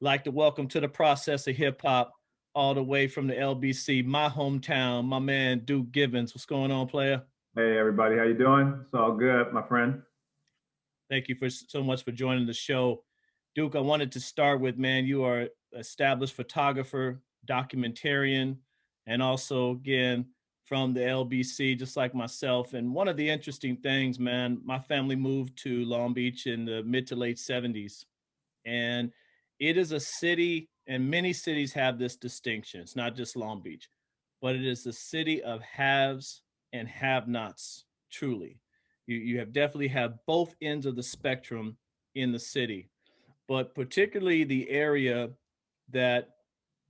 Like to welcome to the process of hip hop, all the way from the LBC, my hometown, my man Duke Givens. What's going on, player? Hey everybody, how you doing? It's all good, my friend. Thank you for so much for joining the show. Duke, I wanted to start with, man, you are established photographer, documentarian, and also again from the LBC, just like myself. And one of the interesting things, man, my family moved to Long Beach in the mid to late 70s. And it is a city, and many cities have this distinction. It's not just Long Beach, but it is the city of haves and have nots, truly. You have definitely have both ends of the spectrum in the city, but particularly the area that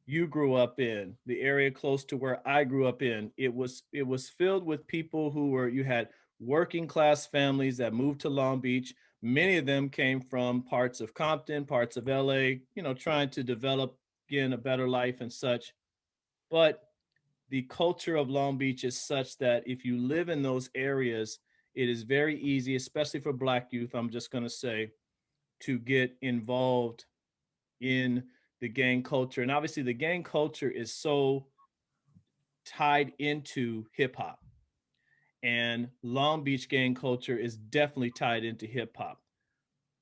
you grew up in, the area close to where I grew up in, it was filled with people who were you had working class families that moved to Long Beach. Many of them came from parts of Compton, parts of LA, trying to develop again a better life and such. But the culture of Long Beach is such that if you live in those areas, it is very easy, especially for Black youth, I'm just going to say, to get involved in the gang culture. And obviously, the gang culture is so tied into hip hop. And Long Beach gang culture is definitely tied into hip hop.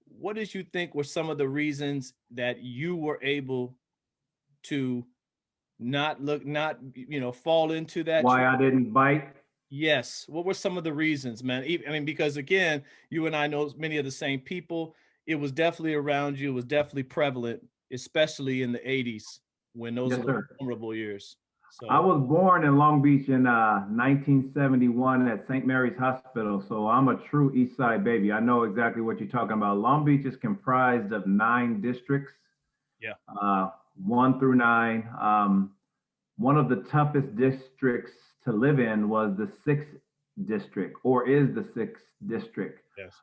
What did you think were some of the reasons that you were able to not fall into that Why I didn't bite? Yes. What were some of the reasons, man? I mean, because again, you and I know many of the same people. It was definitely around you. It was definitely prevalent, especially in the 80s when those are Yes, the sir. vulnerable years. I So, was born in Long Beach in 1971 at St. Mary's Hospital, so I'm a true East Side baby. I know exactly what you're talking about. Long Beach is comprised of 9 districts, yeah. uh, 1 through 9. One of the toughest districts to live in was the sixth district, or is the sixth district. Yes.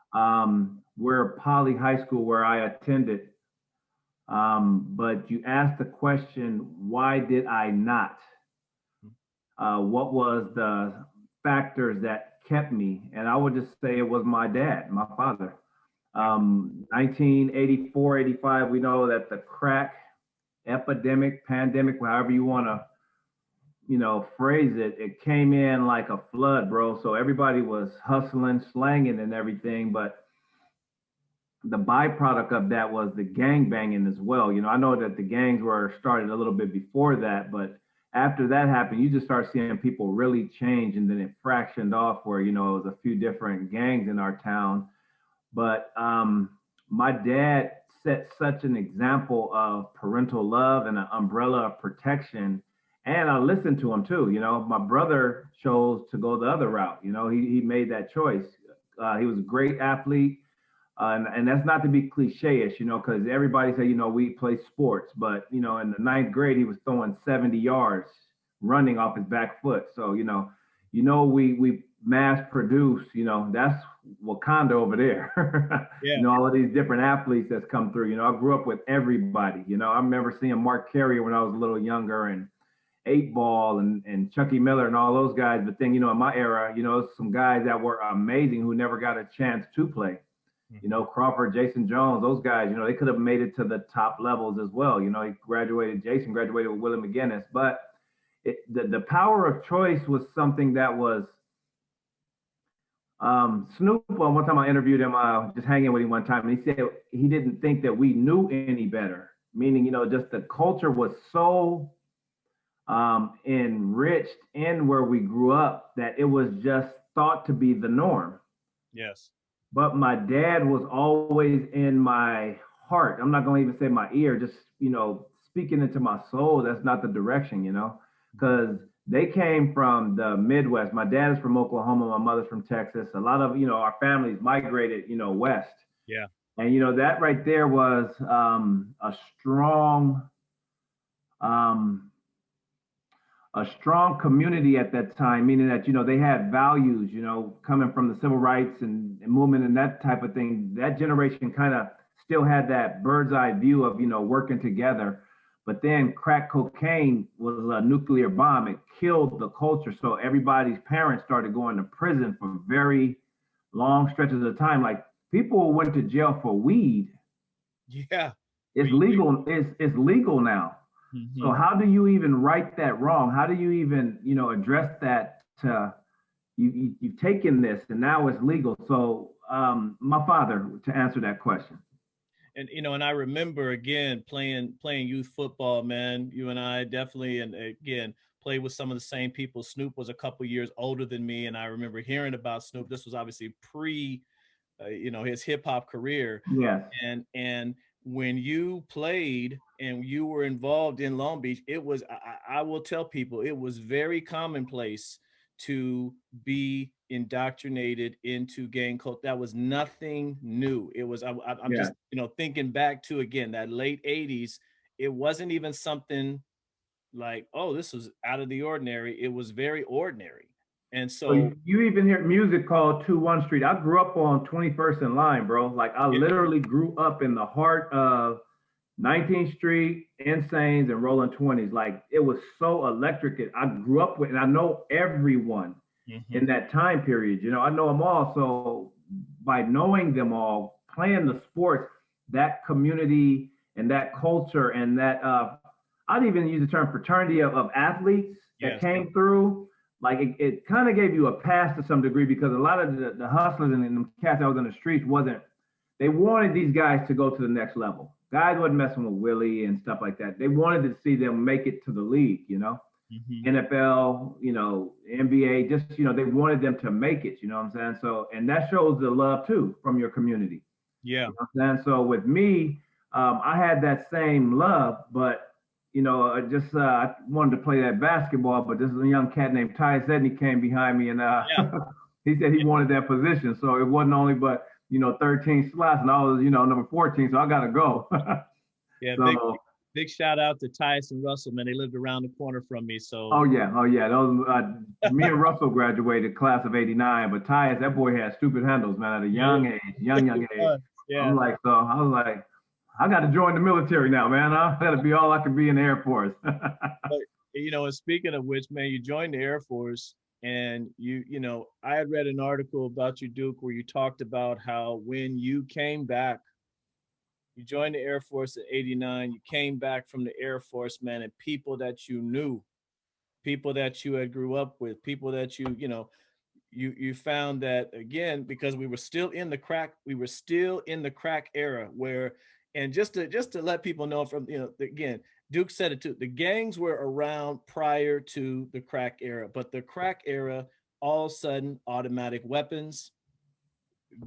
We're Poly High School where I attended. But you asked the question, why did I not? What was the factors that kept me? And I would just say it was my dad, my father. 1984, 85, we know that the crack epidemic, pandemic, however you want to phrase it, it came in like a flood, bro. So everybody was hustling, slanging, and everything. But the byproduct of that was the gang banging as well. I know that the gangs were started a little bit before that, but after that happened, you just start seeing people really change, and then it fractioned off where it was a few different gangs in our town. But my dad set such an example of parental love and an umbrella of protection. And I listened to him too. My brother chose to go the other route. He made that choice. He was a great athlete. And that's not to be cliche-ish, because everybody say, we play sports. But, in the ninth grade, he was throwing 70 yards running off his back foot. So, we mass produce, that's Wakanda over there. Yeah. All of these different athletes that's come through. I grew up with everybody. I remember seeing Mark Carrier when I was a little younger, and Eight Ball and Chucky Miller and all those guys. But then, in my era, some guys that were amazing who never got a chance to play. Crawford, Jason Jones, those guys, they could have made it to the top levels as well. Jason graduated with Willie McGinnis, but the power of choice was something that was Snoop. One time I interviewed him, just hanging with him one time, and he said he didn't think that we knew any better. Meaning, just the culture was so enriched in where we grew up that it was just thought to be the norm. Yes. But my dad was always in my heart. I'm not going to even say my ear, just, speaking into my soul. That's not the direction, because they came from the Midwest. My dad is from Oklahoma. My mother's from Texas. A lot of, our families migrated, west. Yeah. And, that right there was a um, strong community at that time, meaning that they had values, coming from the civil rights and movement and that type of thing. That generation kind of still had that bird's eye view of working together. But then crack cocaine was a nuclear bomb. It killed the culture. So everybody's parents started going to prison for very long stretches of time. Like people went to jail for weed. Yeah. It's legal. It's legal now. So Mm-hmm. how do you even right that wrong? How do you even, address that? You've taken this and now it's legal. So my father, to answer that question. And and I remember again playing youth football, man. You and I definitely, and again, played with some of the same people. Snoop was a couple years older than me, and I remember hearing about Snoop. This was obviously pre his hip hop career, Yes. and when you played and you were involved in Long Beach, it was I will tell people it was very commonplace to be indoctrinated into gang cult. That was nothing new. It was I'm Yeah. just thinking back to again that late '80s. It wasn't even something like, oh, this was out of the ordinary. It was very ordinary, and So so you even hear music called 21 Street. I grew up on 21st and Line, bro. Like I yeah, literally grew up in the heart of 19th Street, Insanes, and Rolling 20s. Like it was so electric. I grew up with, and I know everyone hmm in that time period. I know them all. So by knowing them all, playing the sports, that community and that culture and that I'd even use the term fraternity of athletes that yes, came through. Like it kind of gave you a pass to some degree because a lot of the hustlers and the cats that was in the streets wasn't. They wanted these guys to go to the next level. Guys wasn't messing with Willie and stuff like that. They wanted to see them make it to the league. hmm NFL, NBA, just, they wanted them to make it, you know what I'm saying? So, and that shows the love too from your community. yeah. You know what I'm saying? So with me, I had that same love, but, I wanted to play that basketball, but this is a young cat named Ty Sedney came behind me and Yeah, he said he wanted that position. So it wasn't only but, 13 slots and I was, number 14. So I got to go. yeah. So Big shout out to Tyson Russell, man. They lived around the corner from me, so Oh yeah, oh yeah. Those me and Russell graduated class of '89, but Tyus, that boy had stupid handles, man, at a yeah, young age, young age. yeah. I'm like, so I was like, I got to join the military now, man. I got to be all I can be in the Air Force. But and speaking of which, man, you joined the Air Force, and I had read an article about you, Duke, where you talked about how when you came back, you joined the Air Force at '89. You came back from the Air Force, man, and people that you knew, people that you had grew up with, people that you found that again because we were still in the crack era where, and just to let people know from again, Duke said it too, the gangs were around prior to the crack era, but the crack era, all of a sudden automatic weapons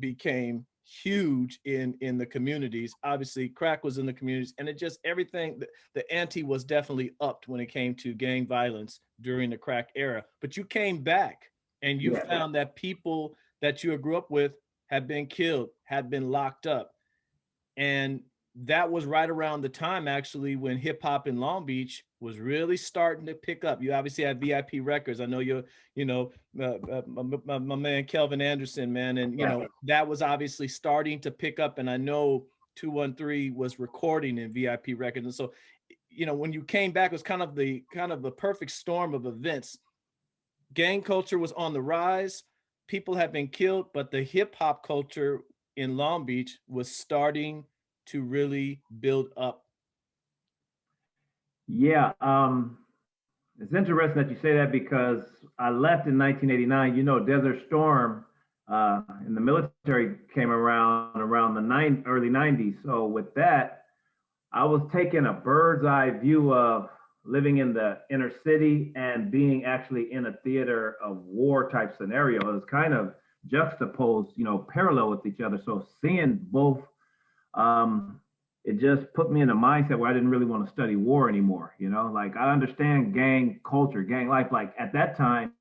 became huge in the communities. Obviously crack was in the communities, and it just everything, the ante was definitely upped when it came to gang violence during the crack era. But you came back and you Yeah, found that people that you grew up with had been killed, had been locked up, and that was right around the time actually when hip hop in Long Beach was really starting to pick up. You obviously had VIP Records. I know my man Kelvin Anderson, man, and yeah, that was obviously starting to pick up. And I know 213 was recording in VIP Records, and so when you came back, it was kind of the perfect storm of events. Gang culture was on the rise. People had been killed, but the hip hop culture in Long Beach was starting to really build up. yeah. It's interesting that you say that because I left in 1989. Desert Storm in the military came around the early 90s. So with that, I was taking a bird's eye view of living in the inner city and being actually in a theater of war type scenario. It was kind of juxtaposed, parallel with each other. So seeing both, um, it just put me in a mindset where I didn't really want to study war anymore. Like I understand gang culture, gang life. Like at that time,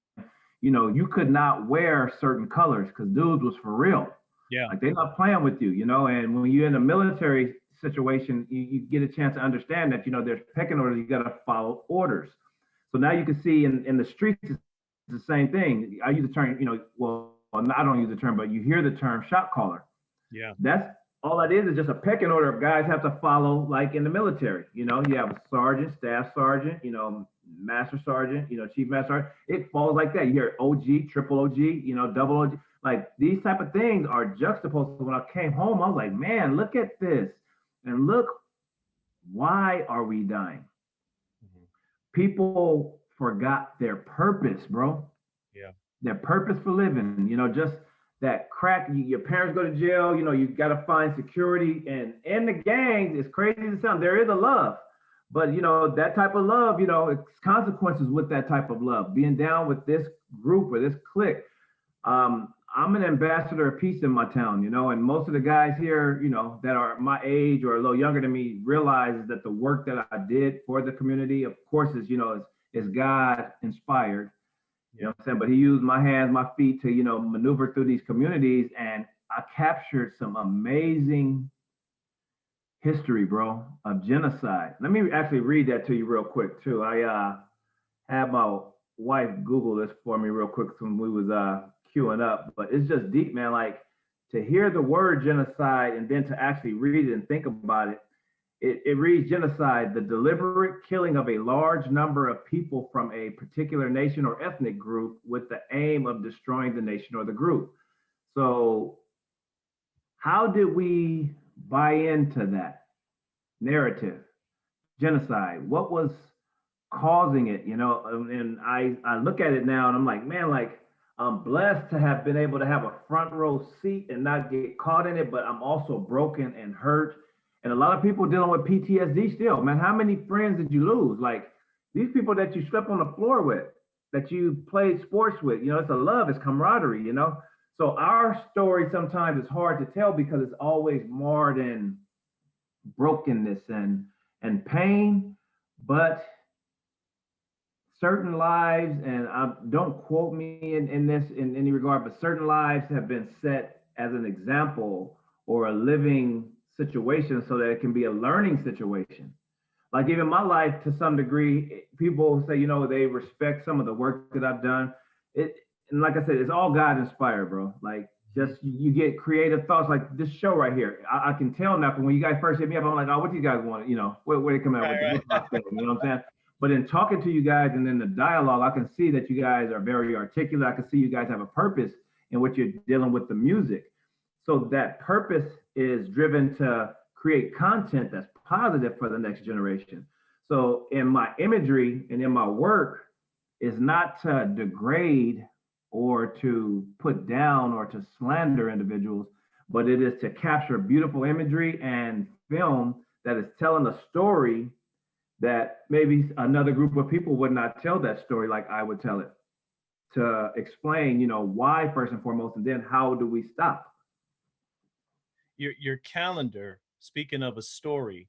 you could not wear certain colors because dudes was for real. Yeah. Like they're not playing with you, and when you're in a military situation, you get a chance to understand that, there's pecking orders, you got to follow orders. So now you can see in the streets, it's the same thing. I use the term, well, I don't use the term, but you hear the term shot caller. Yeah. That's all that is just a pecking order of guys have to follow, like in the military. You have a sergeant, staff sergeant, master sergeant, chief master sergeant. It falls like that. You hear OG, triple OG, double OG. Like these type of things are juxtaposed. When I came home, I was like, man, look at this. And look Why are we dying? Mhm. People forgot their purpose, bro. Yeah. Their purpose for living. Just that crack. Your parents go to jail. You got to find security, and in the gangs, it's crazy to sound. There is a love, but that type of love. It's consequences with that type of love. Being down with this group or this clique. I'm an ambassador of peace in my town, and most of the guys here, that are my age or a little younger than me realize that the work that I did for the community, of course, is God inspired. You know Yeah. what I'm saying? But he used my hands, my feet to, maneuver through these communities. And I captured some amazing history, bro, of genocide. Let me actually read that to you real quick, too. I had my wife Google this for me real quick when we was queuing up. But it's just deep, man. Like to hear the word genocide and then to actually read it and think about it, it reads genocide, the deliberate killing of a large number of people from a particular nation or ethnic group with the aim of destroying the nation or the group. So, how did we buy into that narrative? Genocide. What was causing it? And I look at it now and I'm like, man, like I'm blessed to have been able to have a front row seat and not get caught in it, but I'm also broken and hurt. And a lot of people dealing with PTSD still. Man, how many friends did you lose? Like these people that you slept on the floor with, that you played sports with, it's a love, it's camaraderie. So our story sometimes is hard to tell because it's always marred in brokenness and pain, but certain lives, and don't quote me in this in any regard, but certain lives have been set as an example or a living situation so that it can be a learning situation. Like even my life, to some degree, people say, they respect some of the work that I've done. It and like I said, it's all God inspired, bro. Like just you get creative thoughts like this show right here. I can tell now from when you guys first hit me up, I'm like, oh, what do you guys want? Where they come out with the Right, hip hop thing, you know what I'm saying? But in talking to you guys and in the dialogue, I can see that you guys are very articulate. I can see you guys have a purpose in what you're dealing with the music. So that purpose is driven to create content that's positive for the next generation. So in my imagery and in my work is not to degrade or to put down or to slander individuals, but it is to capture beautiful imagery and film that is telling a story that maybe another group of people would not tell that story like I would tell it, to explain, why first and foremost, and then how do we stop? your calendar. Speaking of a story,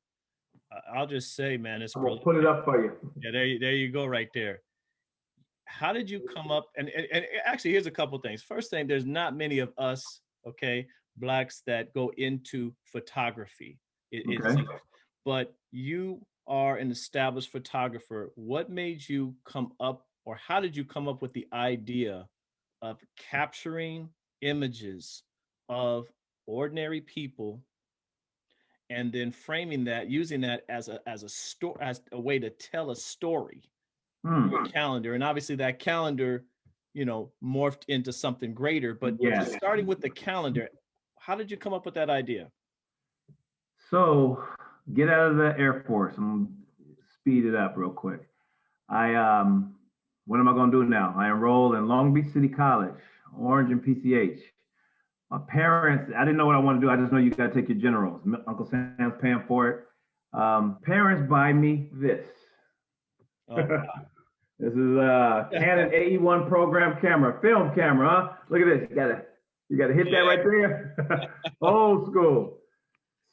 I'll just say, man, it's I'm gonna prolific. put it up for you. Yeah, there you go, right there. How did you come up? And actually, here's a couple things. First thing, there's not many of us, okay, blacks that go into photography. It Okay. seems, but you are an established photographer. What made you come up, or how did you come up with the idea of capturing images of ordinary people and then framing that, using that as a story, as a way to tell a story through a Hmm. calendar? And obviously that calendar, morphed into something greater. But just Yes. starting with the calendar, how did you come up with that idea? So get out of the Air Force. I'm gonna speed it up real quick. I what am I gonna do now? I enrolled in Long Beach City College, Orange and PCH. My parents, I didn't know what I want to do. I just know you got to take your generals. Uncle Sam's paying for it. Parents buy me this. Oh, This is a Canon AE1 program camera, film camera. Huh? Look at this. You gotta hit that right yeah. there. Old school.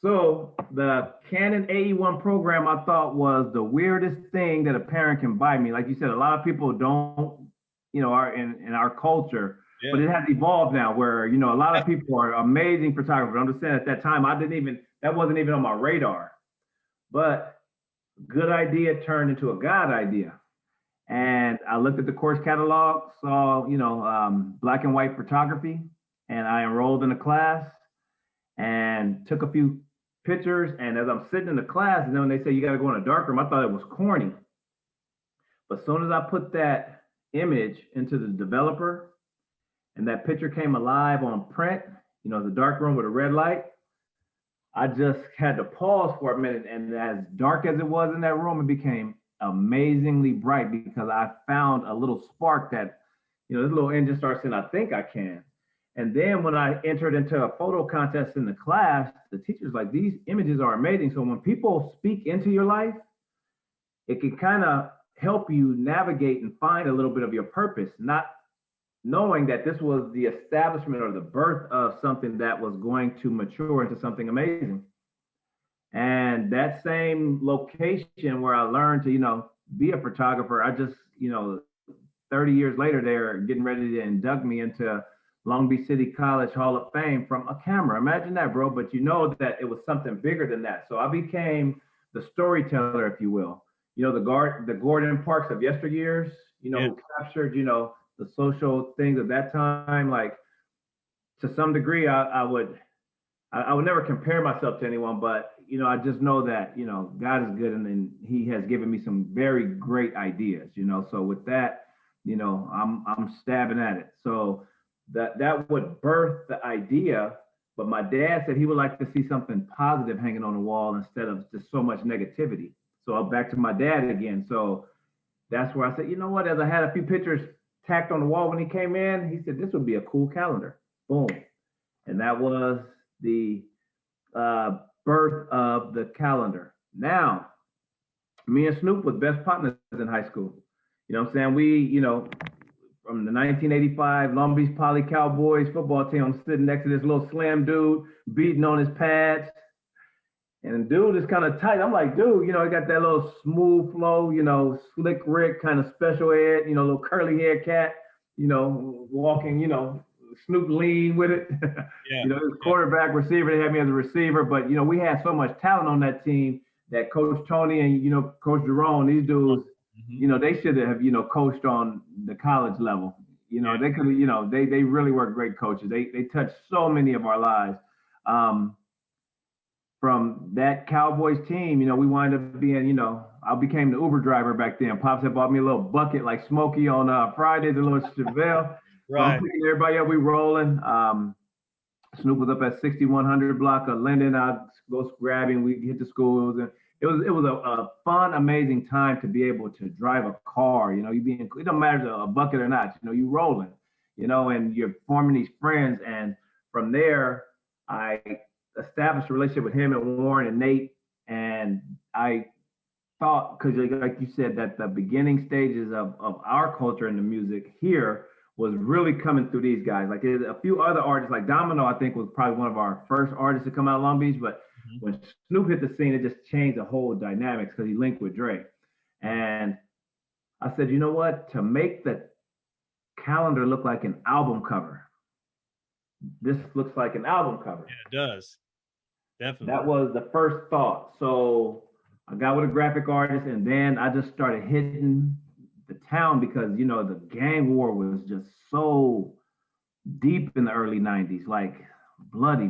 So the Canon AE1 program I thought was the weirdest thing that a parent can buy me. Like you said, a lot of people don't, are in our culture, but Yeah. it has evolved now where, a lot of people are amazing photographers. I'm just saying at that time, that wasn't even on my radar. But good idea turned into a God idea. And I looked at the course catalog, saw, black and white photography, and I enrolled in a class and took a few pictures. And as I'm sitting in the class, and then when they say you got to go in a dark room, I thought it was corny. But as soon as I put that image into the developer and that picture came alive on print, the dark room with a red light, I just had to pause for a minute, and as dark as it was in that room, it became amazingly bright because I found a little spark that, this little engine starts saying, I think I can. And then when I entered into a photo contest in the class, the teacher's like, these images are amazing. So when people speak into your life, it can kind of help you navigate and find a little bit of your purpose, not knowing that this was the establishment or the birth of something that was going to mature into something amazing. And that same location where I learned to, be a photographer, I just, 30 years later, they're getting ready to induct me into Long Beach City College Hall of Fame from a camera. Imagine that, bro. But you know that it was something bigger than that. So I became the storyteller, if you will. The Gordon Parks of yesteryears, Yeah. who captured, the social things of that time. Like to some degree, I would never compare myself to anyone, but I just know that God is good, and He has given me some very great ideas. So with that, I'm stabbing at it. So that would birth the idea. But my dad said he would like to see something positive hanging on the wall instead of just so much negativity. So I'm back to my dad again. So that's where I said, you know what? As I had a few pictures tacked on the wall when he came in, he said this would be a cool calendar. Boom, and that was the birth of the calendar. Now, me and Snoop was best partners in high school. You know what I'm saying? We, from the 1985 Long Beach Poly Cowboys football team, I'm sitting next to this little slim dude beating on his pads. And the dude is kind of tight. I'm like, dude, he got that little smooth flow, slick Rick, kind of special ed, little curly hair cat, walking, Snoop lean with it. Yeah. Quarterback, receiver, they had me as a receiver. But, we had so much talent on that team that Coach Tony and, Coach Jerome, these dudes, they should have, coached on the college level. They could have, they really were great coaches. They touched so many of our lives. From that Cowboys team, we wind up being, I became the Uber driver back then. Pops had bought me a little bucket like Smokey on Fridays, a little Chevelle. So I'm picking everybody up, we rolling. Snoop was up at 6100 block of Linden. I'd go grabbing, we hit the schools. And it was a fun, amazing time to be able to drive a car. It don't matter if it's a bucket or not, you rolling, and you're forming these friends. And from there, I established a relationship with him and Warren and Nate. And I thought, because like you said, that the beginning stages of our culture and the music here was really coming through these guys. Like there's a few other artists, like Domino, I think was probably one of our first artists to come out of Long Beach. But when Snoop hit the scene, it just changed the whole dynamics because he linked with Dre. And I said, you know what? To make the calendar look like an album cover, this looks like an album cover. Yeah, it does. Definitely. That was the first thought. So I got with a graphic artist, and then I just started hitting the town because the gang war was just so deep in the early 90s, like bloody.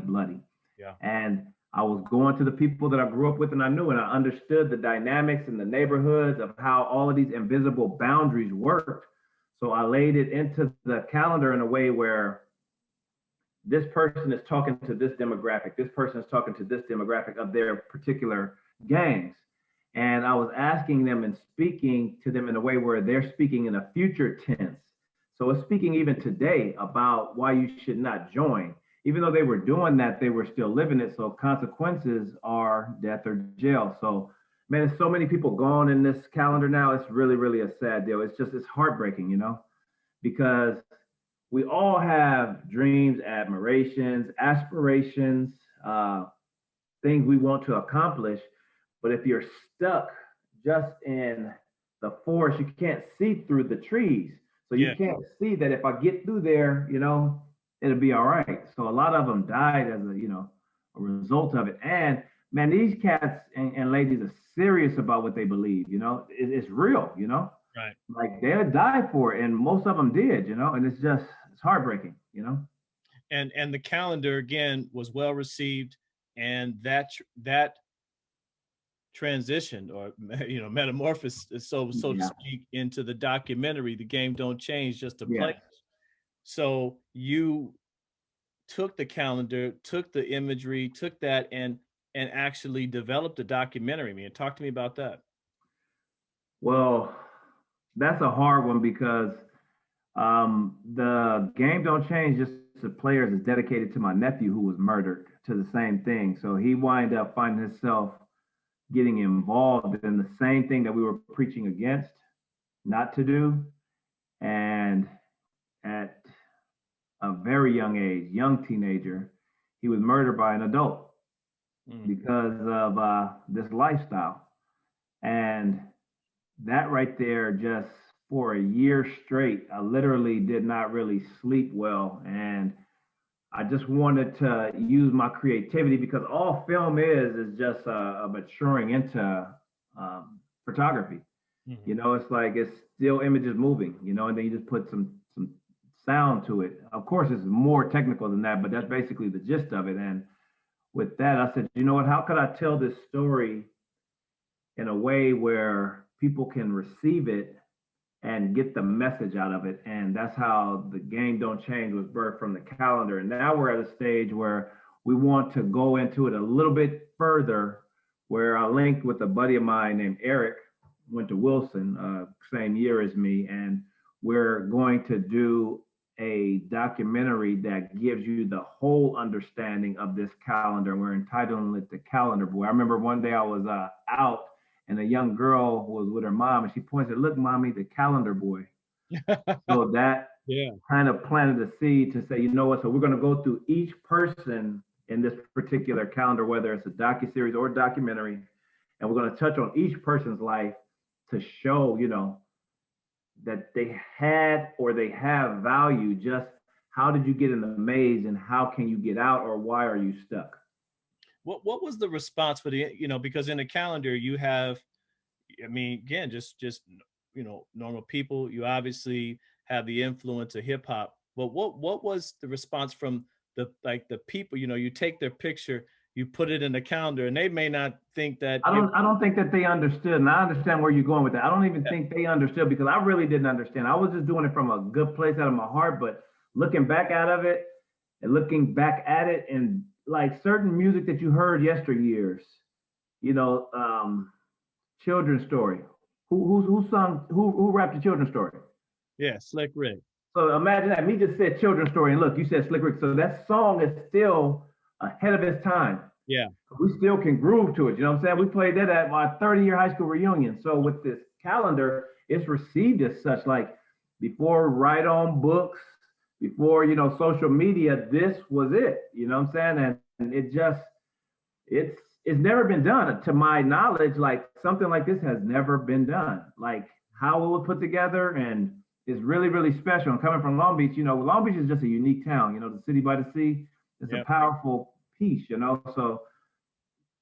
Yeah. And I was going to the people that I grew up with and I knew, and I understood the dynamics in the neighborhoods of how all of these invisible boundaries worked. So I laid it into the calendar in a way where this person is talking to this demographic, this person is talking to this demographic of their particular gangs. And I was asking them and speaking to them in a way where they're speaking in a future tense. So it's speaking even today about why you should not join. Even though they were doing that, they were still living it. So consequences are death or jail. So, man, there's so many people gone in this calendar now. It's really, really a sad deal. It's heartbreaking, because we all have dreams, admirations, aspirations, things we want to accomplish. But if you're stuck just in the forest, you can't see through the trees. So you can't see that if I get through there, it'll be all right. So a lot of them died as a result of it. And man, these cats and ladies are serious about what they believe. It's real. Right. Like they'll die for it, and most of them did. And it's heartbreaking. And the calendar again was well received, and that transitioned or metamorphosis, so to speak, into the documentary The Game Don't Change, Just a Play. So you took the calendar, took the imagery, took that and and actually develop the documentary? Man, talk to me about that. Well, that's a hard one because the game don't change. Just the players is dedicated to my nephew who was murdered to the same thing. So he wind up finding himself getting involved in the same thing that we were preaching against, not to do. And at a very young age, young teenager, he was murdered by an adult Mm. because of this lifestyle. And that right there, just for a year straight, I literally did not really sleep well. And I just wanted to use my creativity because all film is just a maturing into photography. Mhm. You know, it's like it's still images moving, you know, and then you just put some sound to it. Of course, it's more technical than that, but that's basically the gist of it. And with that, I said, you know what, how could I tell this story in a way where people can receive it and get the message out of it? And that's how the Game Don't Change was birthed from the calendar. And now we're at a stage where we want to go into it a little bit further, where I linked with a buddy of mine named Eric, went to Wilson, same year as me, and we're going to do a documentary that gives you the whole understanding of this calendar. We're entitling it the Calendar Boy. I remember one day I was out and a young girl was with her mom and she pointed, "Look, mommy, the Calendar Boy." So that Yeah. kind of planted a seed to say, you know what, so we're going to go through each person in this particular calendar, whether it's a docuseries or a documentary, and we're going to touch on each person's life to show, you know, that they had or they have value. Just how did you get in the maze and how can you get out, or why are you stuck? What was the response for the, because in the calendar you have, I mean, again, just normal people. You obviously have the influence of hip hop, but what was the response from the people? You take their picture, you put it in the calendar, and they may not think that I you're. don't I don't think that they understood, and I understand where you're going with that. I don't even think they understood because I really didn't understand. I was just doing it from a good place out of my heart, but looking back out of it and looking back at it and like certain music that you heard yesteryears, you know, children's story. Who sung who rapped the children's story? Yeah, Slick Rick. So imagine that. Me just said children's story, and look, you said Slick Rick. So that song is still ahead of its time. Yeah. We still can groove to it. You know what I'm saying? We played that at my 30-year high school reunion. So with this calendar, it's received as such. Like before write on books, before, you know, social media, this was it. You know what I'm saying? And it just it's never been done. To my knowledge, like something like this has never been done. Like how it was put together and it's really, really special. And coming from Long Beach, you know, Long Beach is just a unique town, you know, the city by the sea. It's a Yeah. powerful piece, you know. So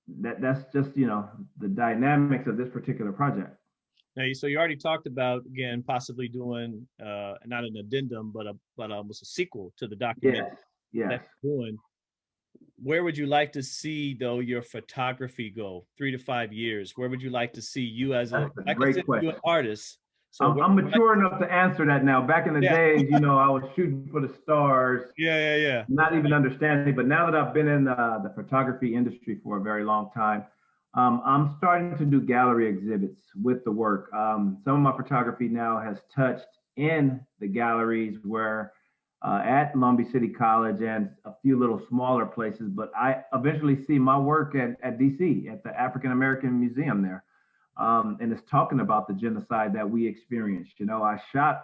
that's just, you know, the dynamics of this particular project. Now, so you already talked about, again, possibly doing not an addendum, but almost a sequel to the documentary Yes, yes. that you're doing. Where would you like to see, though, your photography go 3 to 5 years? Where would you like to see you as That's a I great consider you an question. artist. So I'm mature enough to answer that now. Back in the yeah, days, you know, I was shooting for the stars, yeah. not even understanding. But now that I've been in the photography industry for a very long time, I'm starting to do gallery exhibits with the work. Some of my photography now has touched in the galleries where at Long Beach City College and a few little smaller places. But I eventually see my work at DC, at the African American Museum there. And it's talking about the genocide that we experienced. You know, I shot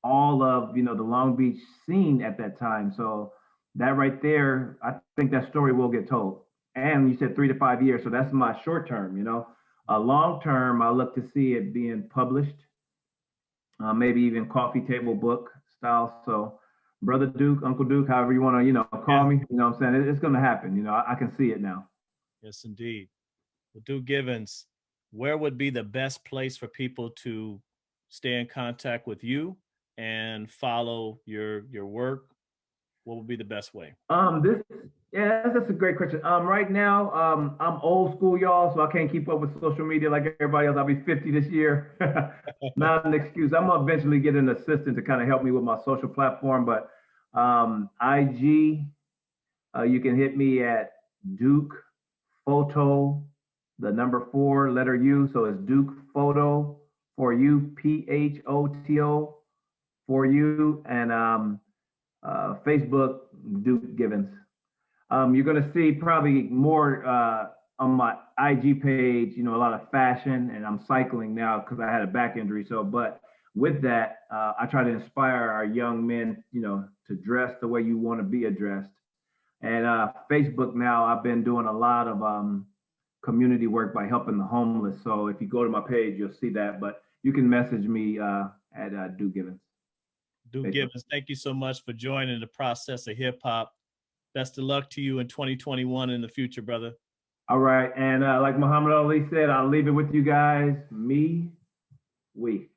all of, you know, the Long Beach scene at that time. So that right there, I think that story will get told. And you said 3 to 5 years, so that's my short term. You know, long term, I look to see it being published, maybe even coffee table book style. So, Brother Duke, Uncle Duke, however you want to, you know, yeah. call me. You know, what I'm saying it's going to happen. You know, I can see it now. Yes, indeed. Well, Duke Givens, where would be the best place for people to stay in contact with you and follow your work? What would be the best way? This yeah, that's a great question. Right now, I'm old school, y'all, so I can't keep up with social media like everybody else. I'll be 50 this year. Not an excuse. I'm gonna eventually get an assistant to kind of help me with my social platform, but IG, you can hit me at Duke Photo, the number 4, letter U. So it's Duke Photo for you, PHOTO for you, and Facebook, Duke Givens. You're going to see probably more on my IG page, a lot of fashion, and I'm cycling now because I had a back injury. So, but with that, I try to inspire our young men, to dress the way you want to be addressed. And Facebook now, I've been doing a lot of community work by helping the homeless. So if you go to my page, you'll see that. But you can message me at Duke Givens. Duke Givens, thank you so much for joining the process of hip hop. Best of luck to you in 2021 in the future, brother. All right. And like Muhammad Ali said, I'll leave it with you guys. Me, we.